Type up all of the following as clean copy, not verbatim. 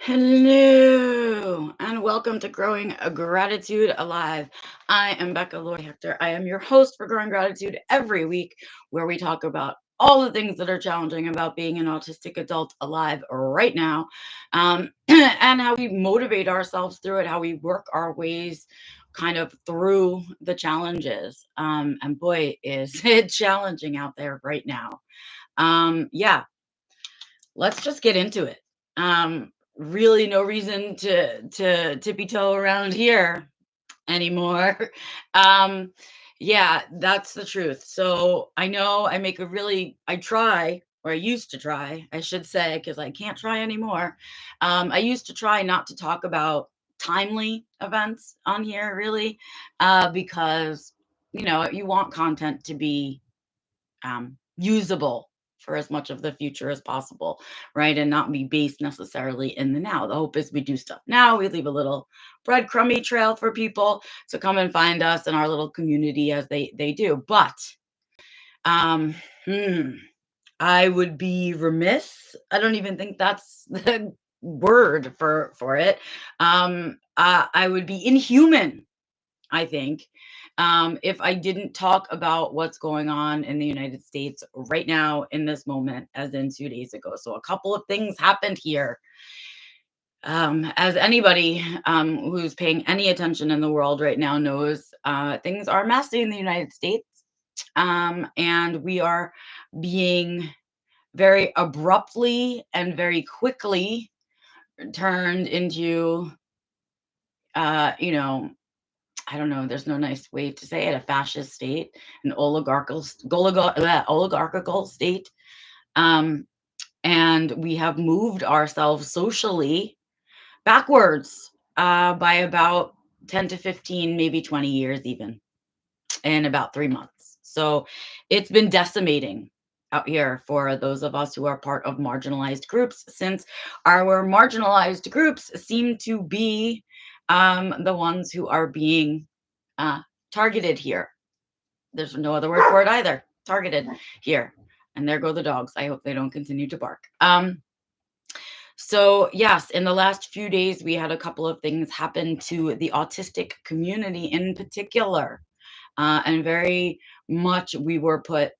Hello, and welcome to Growing a Gratitude Alive. I am Becca Lloyd Hector. I am your host for Growing Gratitude every week, where we talk about all the things that are challenging about being an autistic adult alive right now, and how we motivate ourselves through it, how we work our ways kind of through the challenges. And boy, is it challenging out there right now. Yeah, let's just get into it. Really no reason to tippy toe around here anymore. um yeah, that's the truth. So I know I try, or I used to try, I should say, because I can't try anymore. I used to try not to talk about timely events on here, really, because you want content to be usable for as much of the future as possible, right? And not be based necessarily in the now. The hope is we do stuff now. We leave a little breadcrumby trail for people to come and find us in our little community as they do. But um, hmm, I would be remiss. I don't even think that's the word for it. I would be inhuman, I think, if I didn't talk about what's going on in the United States right now in this moment, as in 2 days ago. So, a couple of things happened here. As anybody who's paying any attention in the world right now knows, things are messy in the United States. And we are being very abruptly and very quickly turned into, you know, I don't know, there's no nice way to say it, a fascist state, an oligarchical state. Um, and we have moved ourselves socially backwards by about 10 to 15, maybe 20 years, even in about 3 months. So it's been decimating out here for those of us who are part of marginalized groups, since our marginalized groups seem to be the ones who are being uh, targeted here. There's no other word for it either. Targeted here. And there go the dogs. I hope they don't continue to bark. So yes, in the last few days, we had a couple of things happen to the autistic community in particular. And very much we were put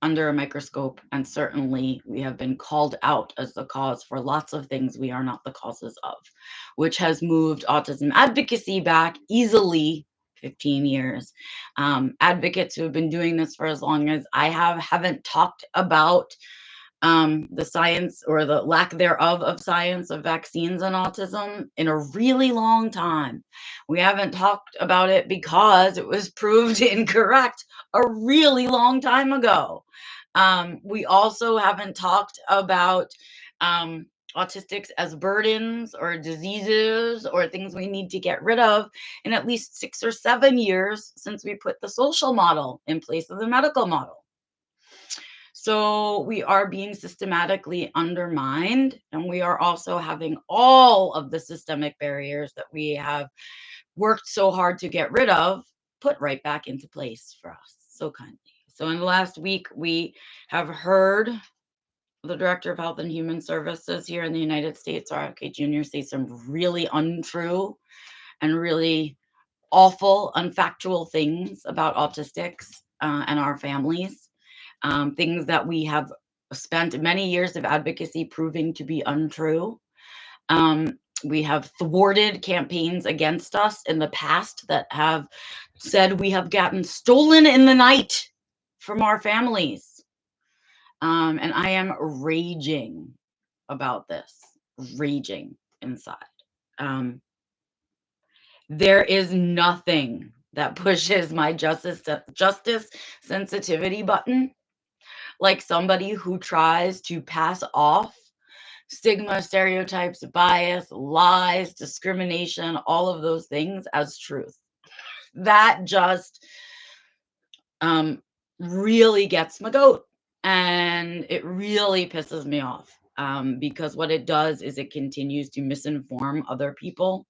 under a microscope, and certainly we have been called out as the cause for lots of things we are not the causes of, which has moved autism advocacy back easily 15 years. Advocates who have been doing this for as long as I haven't talked about the science, or the lack thereof of science, of vaccines and autism in a really long time. We haven't talked about it because it was proved incorrect a really long time ago. We also haven't talked about autistics as burdens or diseases or things we need to get rid of in at least 6 or 7 years since we put the social model in place of the medical model. So we are being systematically undermined, and we are also having all of the systemic barriers that we have worked so hard to get rid of put right back into place for us so kindly. So in the last week, we have heard the Director of Health and Human Services here in the United States, RFK Jr., say some really untrue and really awful, unfactual things about autistics and our families, things that we have spent many years of advocacy proving to be untrue. We have thwarted campaigns against us in the past that have said we have gotten stolen in the night from our families. And I am raging about this, raging inside. Um, there is nothing that pushes my justice sensitivity button like somebody who tries to pass off stigma, stereotypes, bias, lies, discrimination, all of those things as truth. That just really gets my goat, and it really pisses me off, because what it does is it continues to misinform other people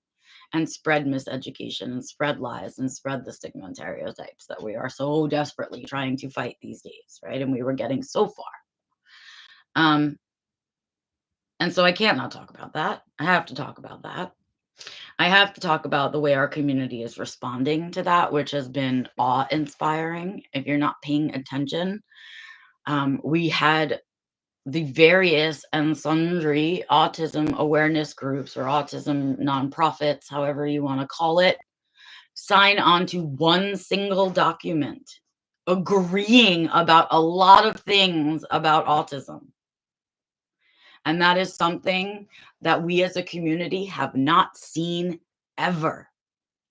and spread miseducation and spread lies and spread the stigma and stereotypes that we are so desperately trying to fight these days, right? And we were getting so far. And so I can't not talk about that. I have to talk about that. I have to talk about the way our community is responding to that, which has been awe-inspiring. If you're not paying attention, we had the various and sundry autism awareness groups or autism nonprofits, however you want to call it, sign on to one single document agreeing about a lot of things about autism. And that is something that we as a community have not seen ever.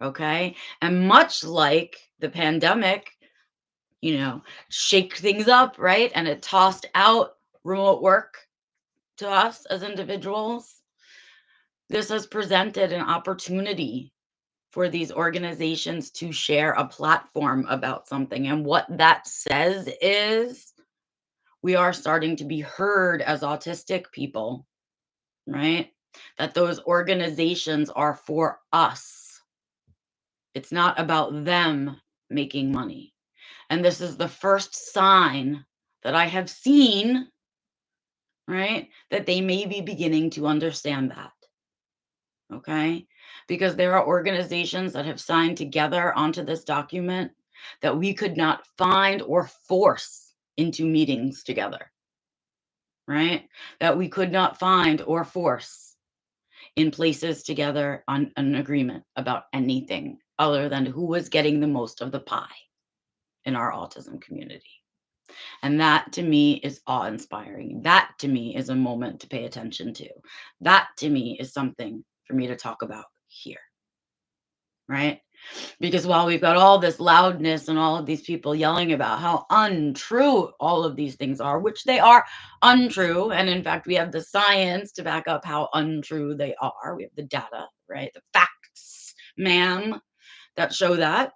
Okay. And much like the pandemic, you know, shake things up, right? And it tossed out remote work to us as individuals. This has presented an opportunity for these organizations to share a platform about something. And what that says is we are starting to be heard as autistic people, right? That those organizations are for us. It's not about them making money. And this is the first sign that I have seen, right? That they may be beginning to understand that. Okay? Because there are organizations that have signed together onto this document that we could not find or force into meetings together, right? That we could not find or force in places together on an agreement about anything other than who was getting the most of the pie in our autism community. And that to me is awe inspiring. That to me is a moment to pay attention to. That to me is something for me to talk about here, right? Because while we've got all this loudness and all of these people yelling about how untrue all of these things are, which they are untrue. And in fact, we have the science to back up how untrue they are. We have the data, right? The facts, ma'am, that show that.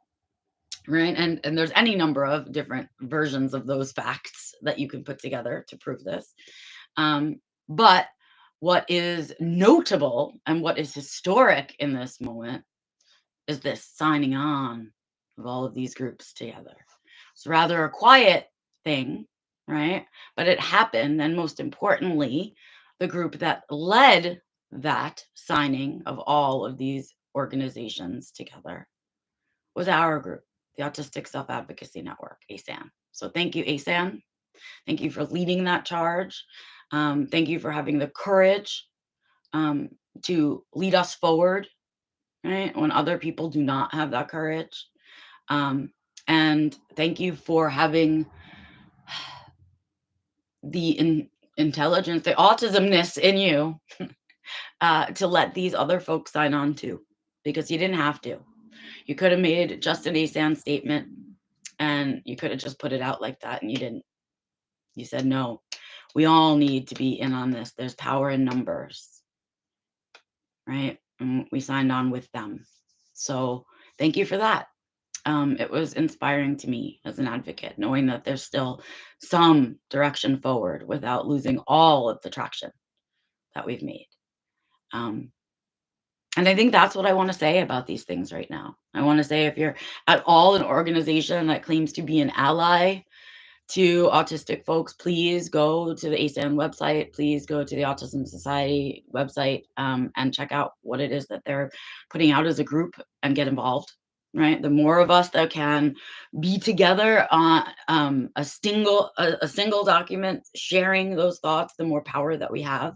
Right. And there's any number of different versions of those facts that you can put together to prove this. But what is notable and what is historic in this moment is this signing on of all of these groups together. It's rather a quiet thing, right? But it happened. And most importantly, the group that led that signing of all of these organizations together was our group, the Autistic Self Advocacy Network, ASAN. So thank you, ASAN. Thank you for leading that charge. Thank you for having the courage um, to lead us forward, right? When other people do not have that courage. Um, and thank you for having the intelligence, the autismness in you to let these other folks sign on to, because you didn't have to. You could have made just an ASAN statement and you could have just put it out like that, and you didn't. You said, no, we all need to be in on this. There's power in numbers, right? And we signed on with them. So thank you for that. It was inspiring to me as an advocate, knowing that there's still some direction forward without losing all of the traction that we've made. Um, and I think that's what I want to say about these things right now. I want to say, if you're at all an organization that claims to be an ally to autistic folks, please go to the ASAN website. Please go to the Autism Society website and check out what it is that they're putting out as a group and get involved. Right, the more of us that can be together on a single document, sharing those thoughts, the more power that we have.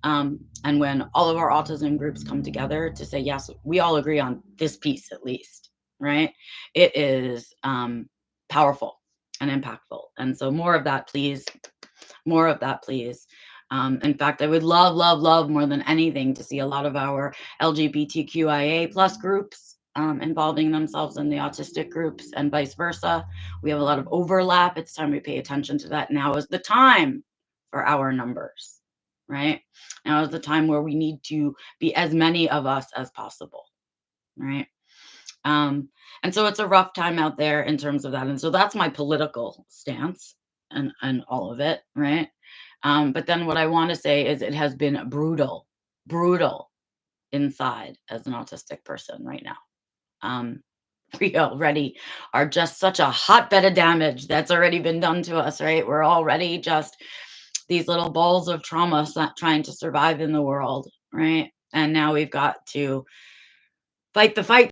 And when all of our autism groups come together to say, yes, we all agree on this piece at least, right? It is powerful and impactful. And so more of that, please. More of that, please. In fact, I would love, love, love more than anything to see a lot of our LGBTQIA plus groups involving themselves in the autistic groups and vice versa. We have a lot of overlap. It's time we pay attention to that. Now is the time for our numbers, right? Now is the time where we need to be as many of us as possible, right? And so it's a rough time out there in terms of that. And so that's my political stance and all of it, right? But then what I want to say is it has been brutal, brutal inside as an autistic person right now. Um, we already are just such a hotbed of damage that's already been done to us, right? We're already just these little balls of trauma trying to survive in the world, right? And now we've got to fight the fight